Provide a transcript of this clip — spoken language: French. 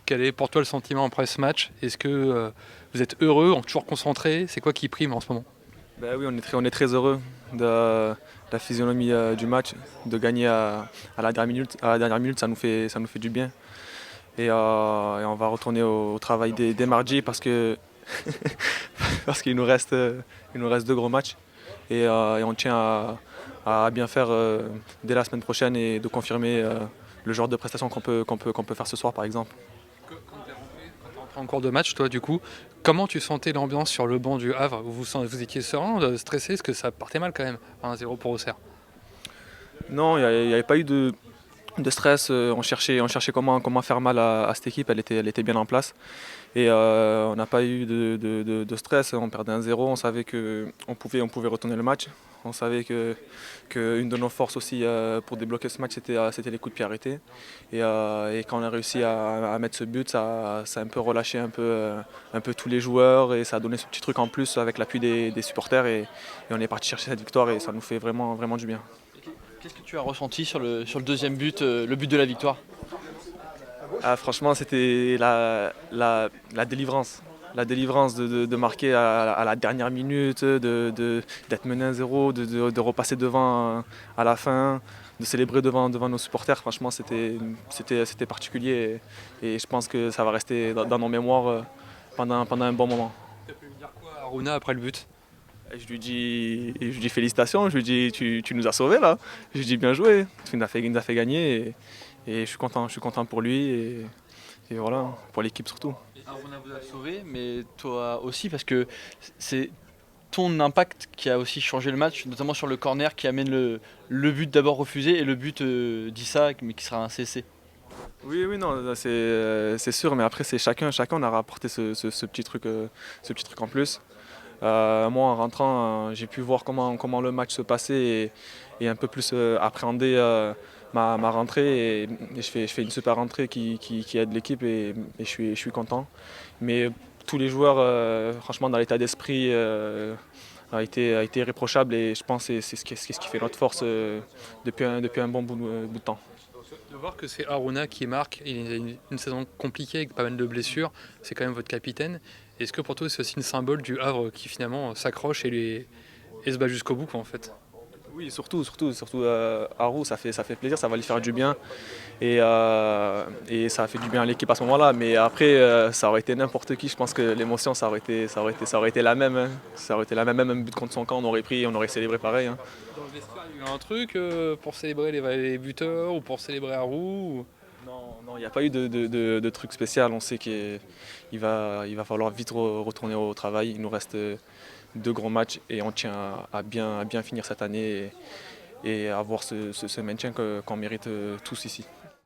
Quel est pour toi le sentiment après ce match? Est-ce que vous êtes heureux, toujours concentré? C'est quoi qui prime en ce moment? Ben oui, on est très heureux de la physionomie du match, de gagner à la dernière minute. À la dernière minute, ça nous fait du bien. Et on va retourner au travail dès mardi parce que parce qu'il nous reste deux gros matchs. Et on tient à bien faire dès la semaine prochaine et de confirmer le genre de prestation qu'on peut faire ce soir, par exemple. Quand t'es rentré en cours de match, toi, du coup, comment tu sentais l'ambiance sur le banc du Havre? Vous étiez serein, stressé? Est-ce que ça partait mal quand même? 1-0 pour Auxerre. Non, il n'y avait pas eu de stress. On cherchait comment faire mal à cette équipe. Elle était bien en place. Et on n'a pas eu de stress. On perdait 1-0. On savait qu'on pouvait retourner le match. On savait qu'une de nos forces aussi pour débloquer ce match, c'était les coups de pied arrêtés. Et quand on a réussi à mettre ce but, ça a un peu relâché un peu tous les joueurs et ça a donné ce petit truc en plus avec l'appui des supporters. Et on est parti chercher cette victoire et ça nous fait vraiment, vraiment du bien. Qu'est-ce que tu as ressenti sur le deuxième but, le but de la victoire? Ah, franchement, c'était la délivrance. La délivrance de marquer à la dernière minute, d'être mené 1-0, de repasser devant à la fin, de célébrer devant nos supporters. Franchement, c'était particulier et je pense que ça va rester dans nos mémoires pendant un bon moment. T'as pu lui dire quoi à Aruna après le but? Je lui dis félicitations, je lui dis tu nous as sauvés là. Je lui dis bien joué, tu nous as fait gagner et je suis content pour lui et voilà, pour l'équipe surtout. Aruna vous a sauvé, mais toi aussi, parce que c'est ton impact qui a aussi changé le match, notamment sur le corner qui amène le but d'abord refusé et le but d'Issa, mais qui sera un CC. Oui, oui, non, c'est sûr, mais après c'est chacun on a rapporté ce petit truc en plus. Moi, en rentrant, j'ai pu voir comment le match se passait et un peu plus appréhender ma rentrée. Et je fais une super rentrée qui aide l'équipe et je suis content. Mais tous les joueurs, franchement, dans l'état d'esprit, a été irréprochable et je pense que c'est ce qui fait notre force depuis un bon bout de temps. De voir que c'est Aruna qui marque, il a une saison compliquée avec pas mal de blessures, c'est quand même votre capitaine. Est-ce que pour toi c'est aussi une symbole du Havre qui finalement s'accroche et se bat jusqu'au bout quoi, en fait? Oui, surtout Haroun, ça fait plaisir, ça va lui faire du bien et ça a fait du bien à l'équipe à ce moment-là. Mais après, ça aurait été n'importe qui, je pense que l'émotion, ça aurait été la même, hein. Ça aurait été la même, même un but contre son camp, on aurait célébré pareil, hein. Dans le vestiaire, il y a eu un truc pour célébrer les buteurs ou pour célébrer Haroun Non, non, il n'y a pas eu de truc spécial. On sait qu'il va falloir vite retourner au travail. Il nous reste deux gros matchs et on tient à bien finir cette année et avoir ce maintien qu'on mérite tous ici.